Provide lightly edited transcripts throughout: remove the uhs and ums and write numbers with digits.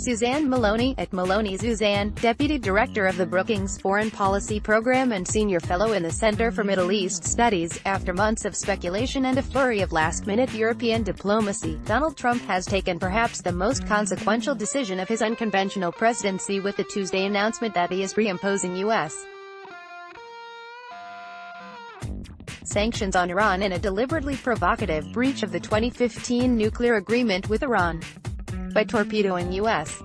Suzanne Maloney, at Maloney Suzanne, Deputy Director of the Brookings Foreign Policy Program and Senior Fellow in the Center for Middle East Studies. After months of speculation and a flurry of last-minute European diplomacy, Donald Trump has taken perhaps the most consequential decision of his unconventional presidency with the Tuesday announcement that he is reimposing U.S. sanctions on Iran in a deliberately provocative breach of the 2015 nuclear agreement with Iran by torpedoing U.S.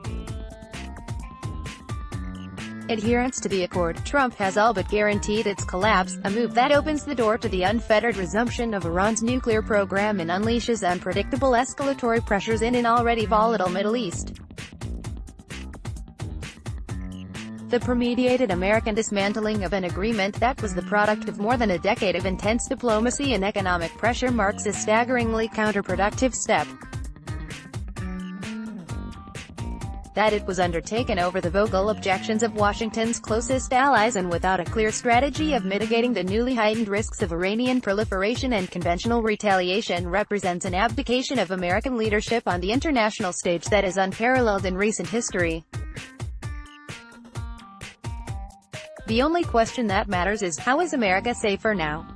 adherence to the accord. Trump has all but guaranteed its collapse, a move that opens the door to the unfettered resumption of Iran's nuclear program and unleashes unpredictable escalatory pressures in an already volatile Middle East. The premeditated American dismantling of an agreement that was the product of more than a decade of intense diplomacy and economic pressure marks a staggeringly counterproductive step. That it was undertaken over the vocal objections of Washington's closest allies and without a clear strategy of mitigating the newly heightened risks of Iranian proliferation and conventional retaliation represents an abdication of American leadership on the international stage that is unparalleled in recent history. The only question that matters is, how is America safer now?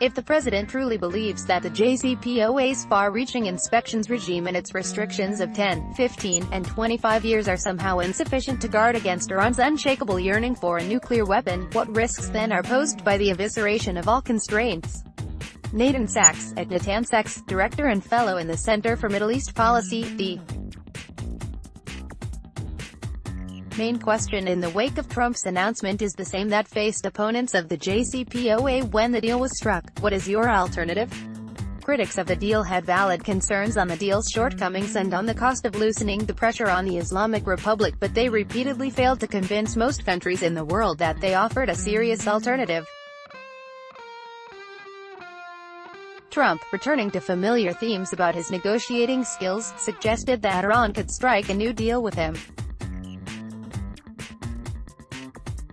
If the president truly believes that the JCPOA's far-reaching inspections regime and its restrictions of 10, 15, and 25 years are somehow insufficient to guard against Iran's unshakable yearning for a nuclear weapon, what risks then are posed by the evisceration of all constraints? Nathan Sachs, at Nathan Sachs, Director and Fellow in the Center for Middle East Policy, the main question in the wake of Trump's announcement is the same that faced opponents of the JCPOA when the deal was struck: what is your alternative? Critics of the deal had valid concerns on the deal's shortcomings and on the cost of loosening the pressure on the Islamic Republic, but they repeatedly failed to convince most countries in the world that they offered a serious alternative. Trump, returning to familiar themes about his negotiating skills, suggested that Iran could strike a new deal with him.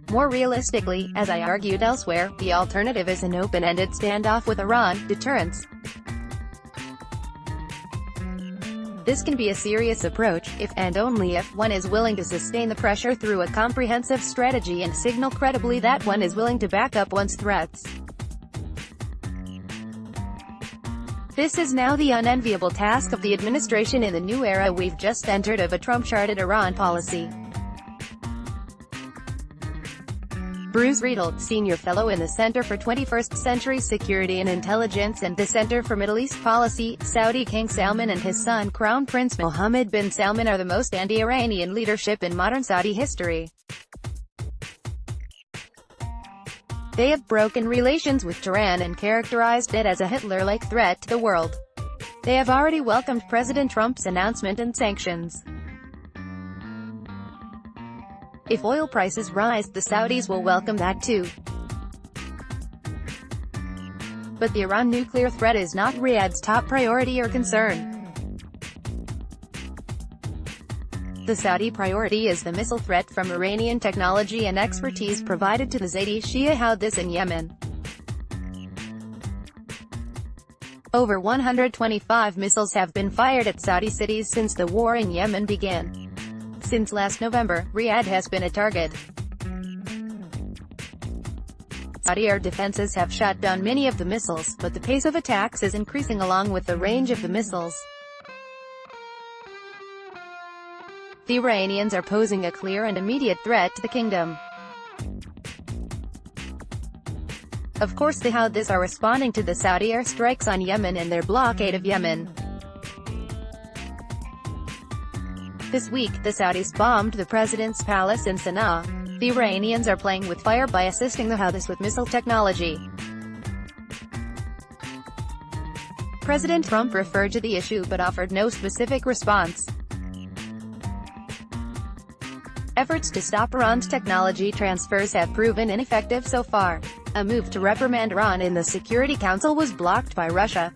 More realistically, as I argued elsewhere, the alternative is an open-ended standoff with Iran, deterrence. This can be a serious approach, if, and only if, one is willing to sustain the pressure through a comprehensive strategy and signal credibly that one is willing to back up one's threats. This is now the unenviable task of the administration in the new era we've just entered of a Trump-charted Iran policy. Bruce Riedel, Senior Fellow in the Center for 21st Century Security and Intelligence and the Center for Middle East Policy, Saudi King Salman and his son Crown Prince Mohammed bin Salman are the most anti-Iranian leadership in modern Saudi history. They have broken relations with Tehran and characterized it as a Hitler-like threat to the world. They have already welcomed President Trump's announcement and sanctions. If oil prices rise, the Saudis will welcome that too. But the Iran nuclear threat is not Riyadh's top priority or concern. The Saudi priority is the missile threat from Iranian technology and expertise provided to the Zaidi Shia Houthis in Yemen. Over 125 missiles have been fired at Saudi cities since the war in Yemen began. Since last November, Riyadh has been a target. Saudi air defenses have shot down many of the missiles, but the pace of attacks is increasing along with the range of the missiles. The Iranians are posing a clear and immediate threat to the kingdom. Of course, the Houthis are responding to the Saudi airstrikes on Yemen and their blockade of Yemen. This week, the Saudis bombed the president's palace in Sana'a. The Iranians are playing with fire by assisting the Houthis with missile technology. President Trump referred to the issue but offered no specific response. Efforts to stop Iran's technology transfers have proven ineffective so far. A move to reprimand Iran in the Security Council was blocked by Russia.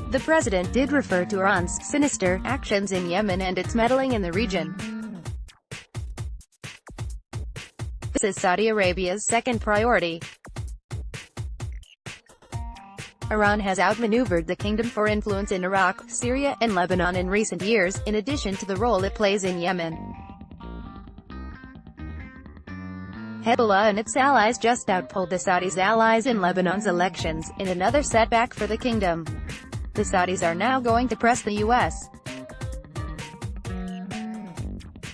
The president did refer to Iran's sinister actions in Yemen and its meddling in the region. This is Saudi Arabia's second priority. Iran has outmaneuvered the Kingdom for influence in Iraq, Syria, and Lebanon in recent years, in addition to the role it plays in Yemen. Hezbollah and its allies just outpolled the Saudis' allies in Lebanon's elections, in another setback for the kingdom. The Saudis are now going to press the U.S.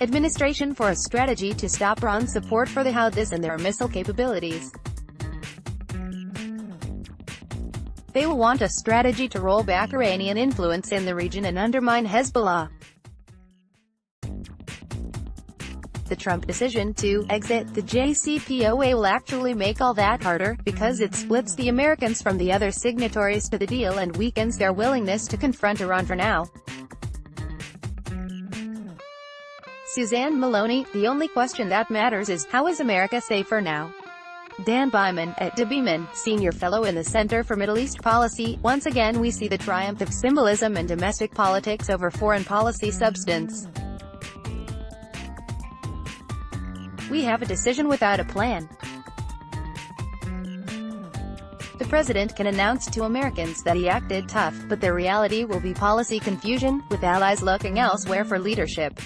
administration for a strategy to stop Iran's support for the Houthis and their missile capabilities. They will want a strategy to roll back Iranian influence in the region and undermine Hezbollah. The Trump decision to exit the JCPOA will actually make all that harder, because it splits the Americans from the other signatories to the deal and weakens their willingness to confront Iran for now. Suzanne Maloney, the only question that matters is, how is America safer now? Dan Byman, at DeBeeman, Senior Fellow in the Center for Middle East Policy, once again we see the triumph of symbolism and domestic politics over foreign policy substance. We have a decision without a plan. The president can announce to Americans that he acted tough, but the reality will be policy confusion, with allies looking elsewhere for leadership.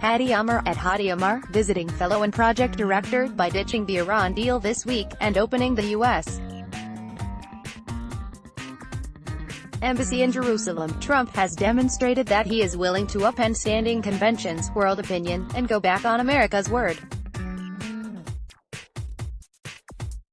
Hadi Amar, at Hadi Amar, visiting fellow and project director, by ditching the Iran deal this week, and opening the U.S. Embassy in Jerusalem. Trump has demonstrated that he is willing to upend standing conventions, world opinion, and go back on America's word.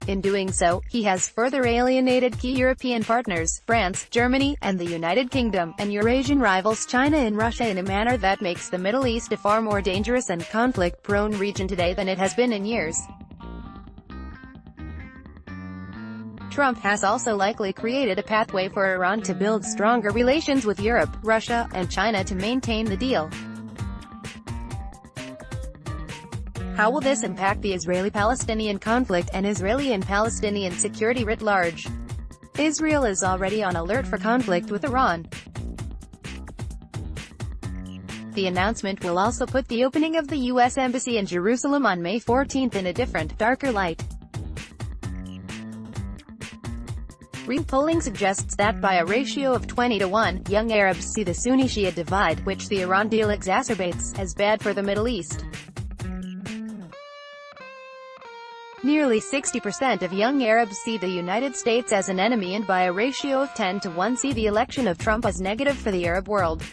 In doing so, he has further alienated key European partners, France, Germany, and the United Kingdom, and Eurasian rivals China and Russia in a manner that makes the Middle East a far more dangerous and conflict-prone region today than it has been in years. Trump has also likely created a pathway for Iran to build stronger relations with Europe, Russia, and China to maintain the deal. How will this impact the Israeli-Palestinian conflict and Israeli and Palestinian security writ large? Israel is already on alert for conflict with Iran. The announcement will also put the opening of the U.S. Embassy in Jerusalem on May 14 in a different, darker light. Recent polling suggests that by a ratio of 20-1, young Arabs see the Sunni-Shia divide, which the Iran deal exacerbates, as bad for the Middle East. Nearly 60% of young Arabs see the United States as an enemy and by a ratio of 10-1 see the election of Trump as negative for the Arab world.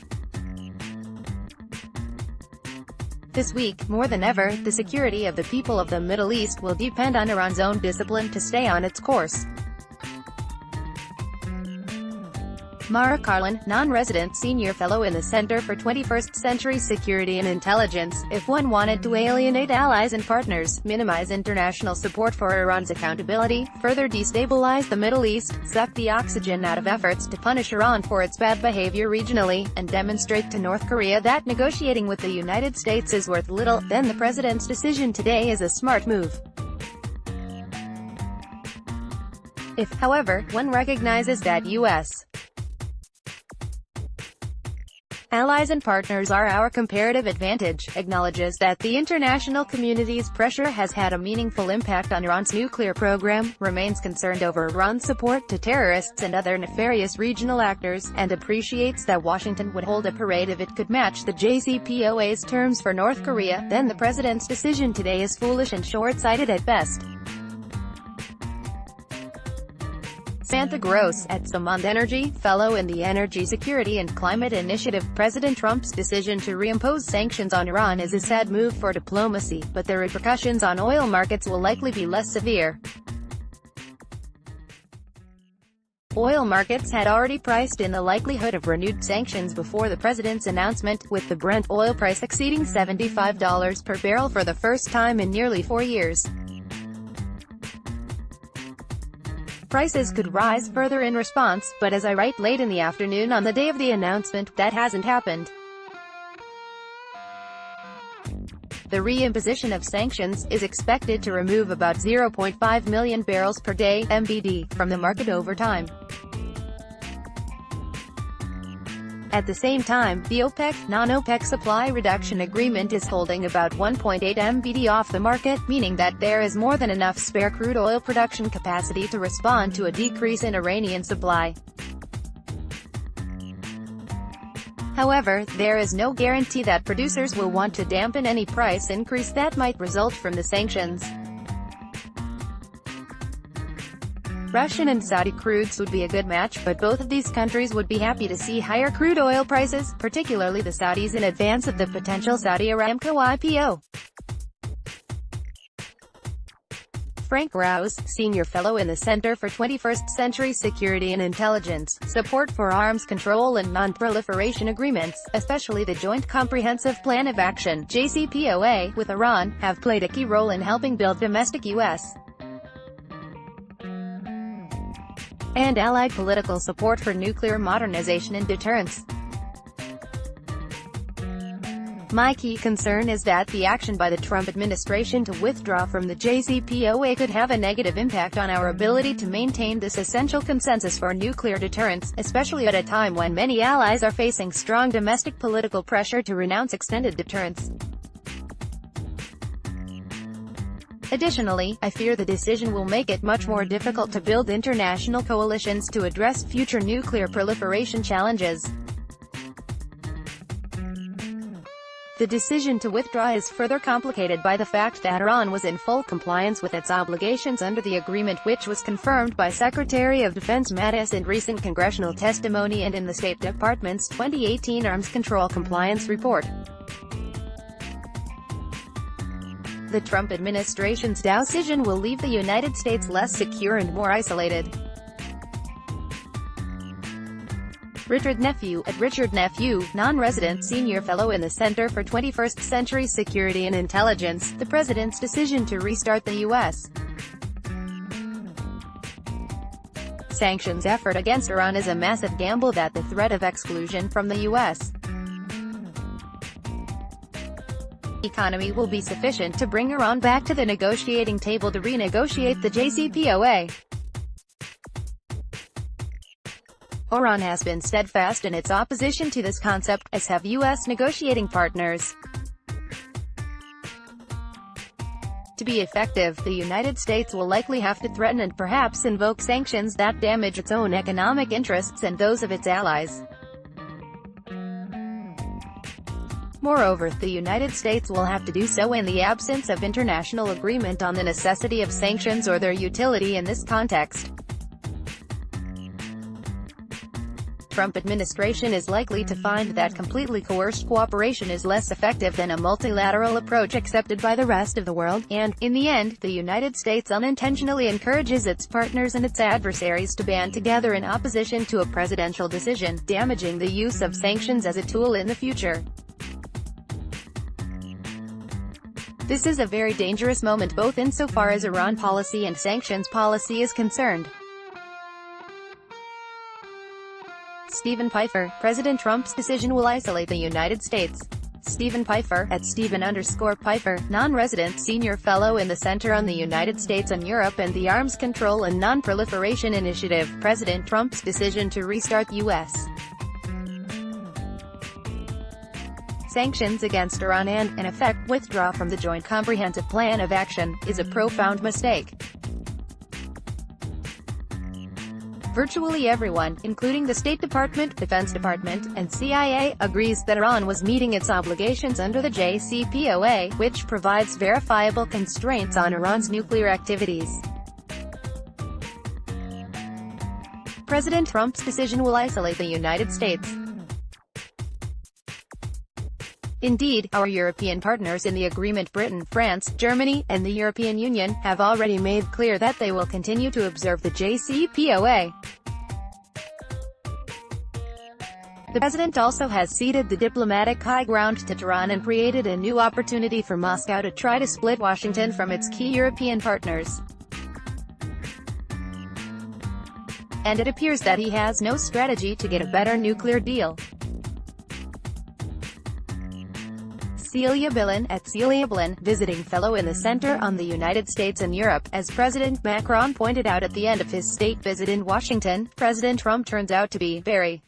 This week, more than ever, the security of the people of the Middle East will depend on Iran's own discipline to stay on its course. Mara Karlin, non-resident Senior Fellow in the Center for 21st Century Security and Intelligence. If one wanted to alienate allies and partners, minimize international support for Iran's accountability, further destabilize the Middle East, suck the oxygen out of efforts to punish Iran for its bad behavior regionally, and demonstrate to North Korea that negotiating with the United States is worth little, then the president's decision today is a smart move. If, however, one recognizes that U.S. allies and partners are our comparative advantage, acknowledges that the international community's pressure has had a meaningful impact on Iran's nuclear program, remains concerned over Iran's support to terrorists and other nefarious regional actors, and appreciates that Washington would hold a parade if it could match the JCPOA's terms for North Korea, then the president's decision today is foolish and short-sighted at best. Samantha Gross, at Samand Energy, Fellow in the Energy Security and Climate Initiative. President Trump's decision to reimpose sanctions on Iran is a sad move for diplomacy, but the repercussions on oil markets will likely be less severe. Oil markets had already priced in the likelihood of renewed sanctions before the president's announcement, with the Brent oil price exceeding $75 per barrel for the first time in nearly 4 years. Prices could rise further in response, but as I write late in the afternoon on the day of the announcement, that hasn't happened. The reimposition of sanctions is expected to remove about 0.5 million barrels per day (MBD) from the market over time. At the same time, the OPEC, non-OPEC supply reduction agreement is holding about 1.8 MBD off the market, meaning that there is more than enough spare crude oil production capacity to respond to a decrease in Iranian supply. However, there is no guarantee that producers will want to dampen any price increase that might result from the sanctions. Russian and Saudi crudes would be a good match, but both of these countries would be happy to see higher crude oil prices, particularly the Saudis in advance of the potential Saudi Aramco IPO. Frank Rouse, Senior Fellow in the Center for 21st Century Security and Intelligence, support for arms control and non-proliferation agreements, especially the Joint Comprehensive Plan of Action (JCPOA) with Iran, have played a key role in helping build domestic U.S. and allied political support for nuclear modernization and deterrence. My key concern is that the action by the Trump administration to withdraw from the JCPOA could have a negative impact on our ability to maintain this essential consensus for nuclear deterrence, especially at a time when many allies are facing strong domestic political pressure to renounce extended deterrence. Additionally, I fear the decision will make it much more difficult to build international coalitions to address future nuclear proliferation challenges. The decision to withdraw is further complicated by the fact that Iran was in full compliance with its obligations under the agreement, which was confirmed by Secretary of Defense Mattis in recent congressional testimony and in the State Department's 2018 Arms Control Compliance Report. The Trump administration's decision will leave the United States less secure and more isolated. Richard Nephew, at Richard Nephew, non-resident Senior Fellow in the Center for 21st Century Security and Intelligence, the president's decision to restart the U.S. sanctions effort against Iran is a massive gamble that the threat of exclusion from the U.S. economy will be sufficient to bring Iran back to the negotiating table to renegotiate the JCPOA. Iran has been steadfast in its opposition to this concept, as have U.S. negotiating partners. To be effective, the United States will likely have to threaten and perhaps invoke sanctions that damage its own economic interests and those of its allies. Moreover, the United States will have to do so in the absence of international agreement on the necessity of sanctions or their utility in this context. Trump administration is likely to find that completely coerced cooperation is less effective than a multilateral approach accepted by the rest of the world, and, in the end, the United States unintentionally encourages its partners and its adversaries to band together in opposition to a presidential decision, damaging the use of sanctions as a tool in the future. This is a very dangerous moment both insofar as Iran policy and sanctions policy is concerned. Stephen Pfeiffer, President Trump's decision will isolate the United States. Stephen Pfeiffer, at Stephen_Pfeiffer, non-resident Senior Fellow in the Center on the United States and Europe and the Arms Control and Non-Proliferation Initiative, President Trump's decision to restart U.S. sanctions against Iran and, in effect, withdraw from the Joint Comprehensive Plan of Action, is a profound mistake. Virtually everyone, including the State Department, Defense Department, and CIA, agrees that Iran was meeting its obligations under the JCPOA, which provides verifiable constraints on Iran's nuclear activities. President Trump's decision will isolate the United States. Indeed, our European partners in the agreement, Britain, France, Germany, and the European Union, have already made clear that they will continue to observe the JCPOA. The president also has ceded the diplomatic high ground to Tehran and created a new opportunity for Moscow to try to split Washington from its key European partners. And it appears that he has no strategy to get a better nuclear deal. Celia Billen, at Celia Billen, visiting fellow in the Center on the United States and Europe. As President Macron pointed out at the end of his state visit in Washington, President Trump turns out to be very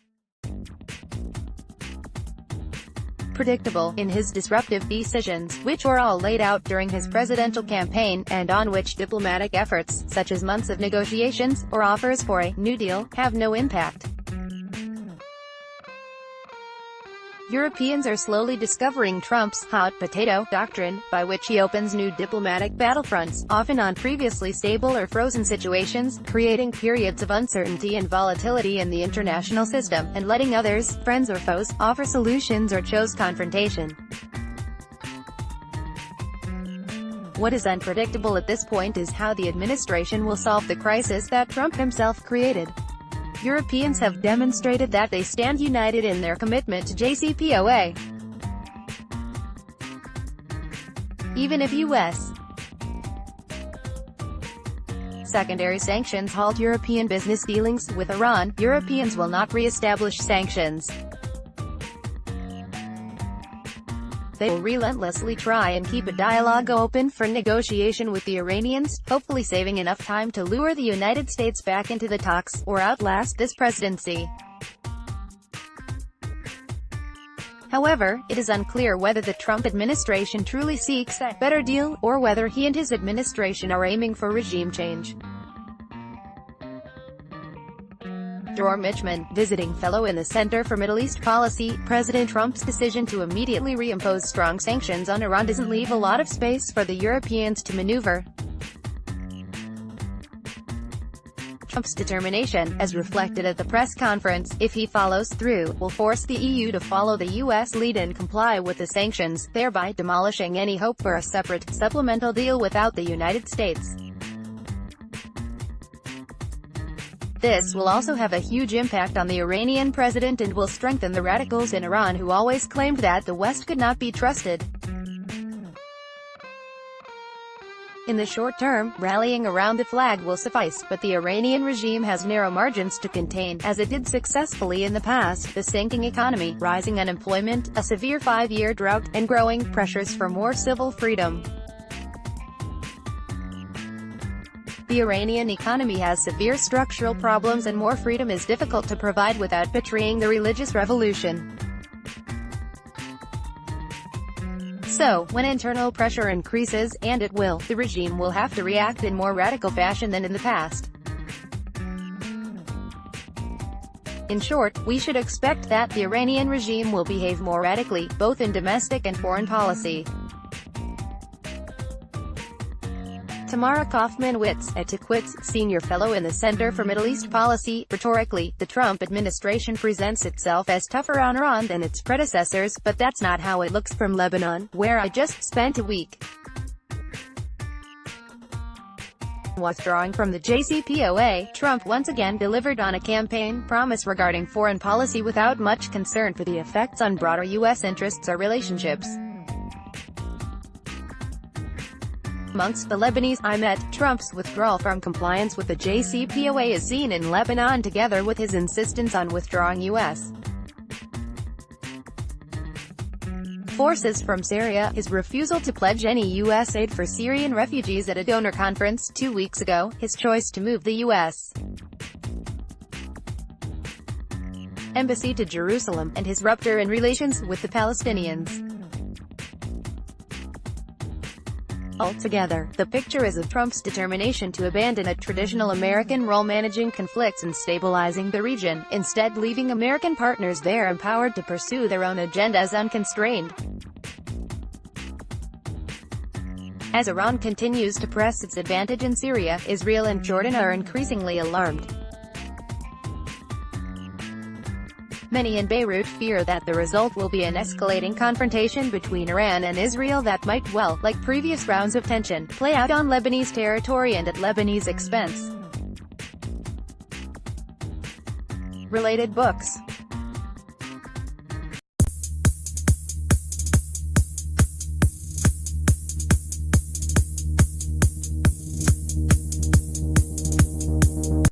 predictable in his disruptive decisions, which were all laid out during his presidential campaign, and on which diplomatic efforts, such as months of negotiations, or offers for a New Deal, have no impact. Europeans are slowly discovering Trump's hot potato doctrine, by which he opens new diplomatic battlefronts, often on previously stable or frozen situations, creating periods of uncertainty and volatility in the international system, and letting others, friends or foes, offer solutions or choose confrontation. What is unpredictable at this point is how the administration will solve the crisis that Trump himself created. Europeans have demonstrated that they stand united in their commitment to JCPOA. Even if U.S. secondary sanctions halt European business dealings with Iran, Europeans will not re-establish sanctions. They will relentlessly try and keep a dialogue open for negotiation with the Iranians, hopefully saving enough time to lure the United States back into the talks, or outlast this presidency. However, it is unclear whether the Trump administration truly seeks a better deal, or whether he and his administration are aiming for regime change. Dror Michman, visiting fellow in the Center for Middle East Policy, President Trump's decision to immediately reimpose strong sanctions on Iran doesn't leave a lot of space for the Europeans to maneuver. Trump's determination, as reflected at the press conference, if he follows through, will force the EU to follow the US lead and comply with the sanctions, thereby demolishing any hope for a separate, supplemental deal without the United States. This will also have a huge impact on the Iranian president and will strengthen the radicals in Iran who always claimed that the West could not be trusted. In the short term, rallying around the flag will suffice, but the Iranian regime has narrow margins to contain, as it did successfully in the past, the sinking economy, rising unemployment, a severe 5-year drought, and growing pressures for more civil freedom. The Iranian economy has severe structural problems and more freedom is difficult to provide without betraying the religious revolution. So, when internal pressure increases, and it will, the regime will have to react in more radical fashion than in the past. In short, we should expect that the Iranian regime will behave more radically, both in domestic and foreign policy. Tamara Kaufman-Witz, Etiquette's senior fellow in the Center for Middle East Policy, rhetorically, the Trump administration presents itself as tougher on Iran than its predecessors, but that's not how it looks from Lebanon, where I just spent a week. Withdrawing from the JCPOA, Trump once again delivered on a campaign promise regarding foreign policy without much concern for the effects on broader U.S. interests or relationships. Amongst the Lebanese I met, Trump's withdrawal from compliance with the JCPOA is seen in Lebanon together with his insistence on withdrawing U.S. forces from Syria, his refusal to pledge any U.S. aid for Syrian refugees at a donor conference 2 weeks ago, his choice to move the U.S. embassy to Jerusalem, and his rupture in relations with the Palestinians. Altogether, the picture is of Trump's determination to abandon a traditional American role managing conflicts and stabilizing the region, instead leaving American partners there empowered to pursue their own agendas unconstrained. As Iran continues to press its advantage in Syria, Israel and Jordan are increasingly alarmed. Many in Beirut fear that the result will be an escalating confrontation between Iran and Israel that might well, like previous rounds of tension, play out on Lebanese territory and at Lebanese expense. Related books.